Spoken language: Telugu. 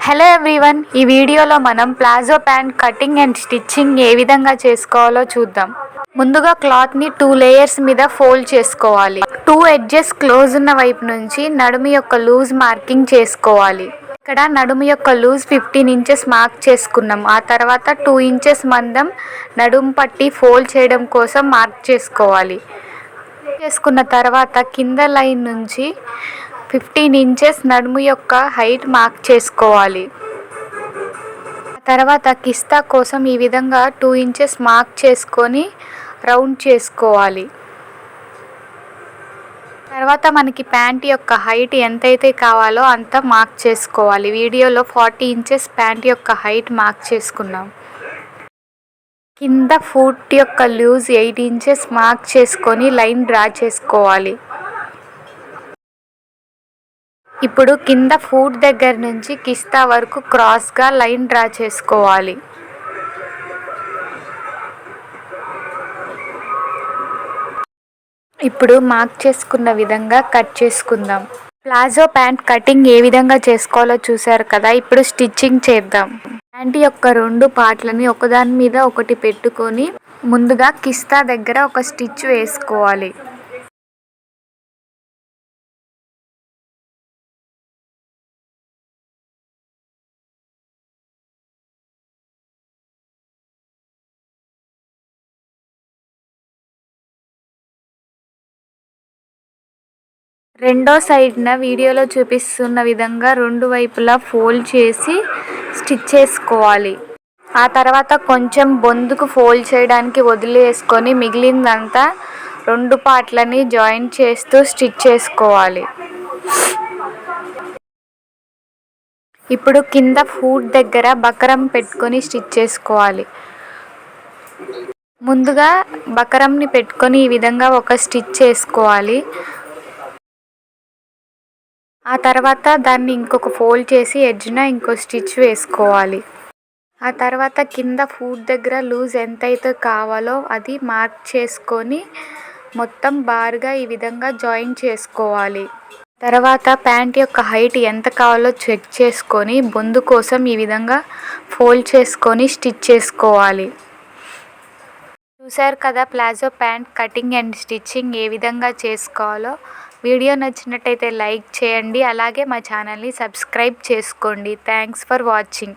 హలో ఎవ్రీవన్, ఈ వీడియోలో మనం palazzo pant cutting and stitching ఏ విధంగా చేసుకోవాలో చూద్దాం. ముందుగా క్లాత్ని 2 లేయర్స్ మీద ఫోల్డ్ చేసుకోవాలి. 2 ఎడ్జెస్ క్లోజ్ ఉన్న వైపు నుంచి నడుము యొక్క లూజ్ మార్కింగ్ చేసుకోవాలి. ఇక్కడ నడుము యొక్క లూజ్ 15 ఇంచెస్ మార్క్ చేసుకున్నాం. ఆ తర్వాత 2 ఇంచెస్ మందం నడుము పట్టి ఫోల్డ్ చేయడం కోసం మార్క్ చేసుకోవాలి. చేసుకున్న తర్వాత కింద లైన్ నుంచి 15 ఇంచెస్ నడుము యొక్క హైట్ మార్క్ చేసుకోవాలి. తర్వాత కిస్తా కోసం ఈ విధంగా 2 ఇంచెస్ మార్క్ చేసుకొని రౌండ్ చేసుకోవాలి. తర్వాత మనకి ప్యాంట్ యొక్క హైట్ ఎంతైతే కావాలో అంత మార్క్ చేసుకోవాలి. వీడియోలో 40 ఇంచెస్ ప్యాంట్ యొక్క హైట్ మార్క్ చేసుకున్నాం. కింద ఫుట్ యొక్క లూజ్ 8 ఇంచెస్ మార్క్ చేసుకొని లైన్ డ్రా చేసుకోవాలి. ఇప్పుడు కింద ఫుట్ దగ్గర నుంచి కిస్తా వరకు క్రాస్గా లైన్ డ్రా చేసుకోవాలి. ఇప్పుడు మార్క్ చేసుకున్న విధంగా కట్ చేసుకుందాం. ప్లాజో ప్యాంట్ కటింగ్ ఏ విధంగా చేసుకోవాలో చూసారు కదా. ఇప్పుడు స్టిచ్చింగ్ చేద్దాం. ప్యాంట్ యొక్క 2 పార్ట్లని ఒకదాని మీద ఒకటి పెట్టుకొని ముందుగా కిస్తా దగ్గర ఒక స్టిచ్ వేసుకోవాలి. రెండో సైడ్న వీడియోలో చూపిస్తున్న విధంగా 2 వైపులా ఫోల్డ్ చేసి స్టిచ్ చేసుకోవాలి. ఆ తర్వాత కొంచెం బొందుకు ఫోల్డ్ చేయడానికి వదిలేసుకొని మిగిలిందంతా 2 పార్ట్లని జాయిన్ చేస్తూ స్టిచ్ చేసుకోవాలి. ఇప్పుడు కింద ఫుట్ దగ్గర బకరం పెట్టుకొని స్టిచ్ చేసుకోవాలి. ముందుగా బకరంని పెట్టుకొని ఈ విధంగా ఒక స్టిచ్ చేసుకోవాలి. ఆ తర్వాత దాన్ని ఇంకొక ఫోల్డ్ చేసి ఎడ్జ్న ఇంకో స్టిచ్ వేసుకోవాలి. ఆ తర్వాత కింద ఫుట్ దగ్గర లూజ్ ఎంతైతే కావాలో అది మార్క్ చేసుకొని మొత్తం బార్గా ఈ విధంగా జాయిన్ చేసుకోవాలి. తర్వాత ప్యాంట్ యొక్క హైట్ ఎంత కావాలో చెక్ చేసుకొని బొందు కోసం ఈ విధంగా ఫోల్డ్ చేసుకొని స్టిచ్ చేసుకోవాలి. చూసారు కదా palazzo pant cutting and stitching ఏ విధంగా చేసుకోవాలో. వీడియో నచ్చినట్టయితే లైక్ చేయండి. అలాగే మా ఛానల్ని సబ్స్క్రైబ్ చేసుకోండి. Thanks for watching.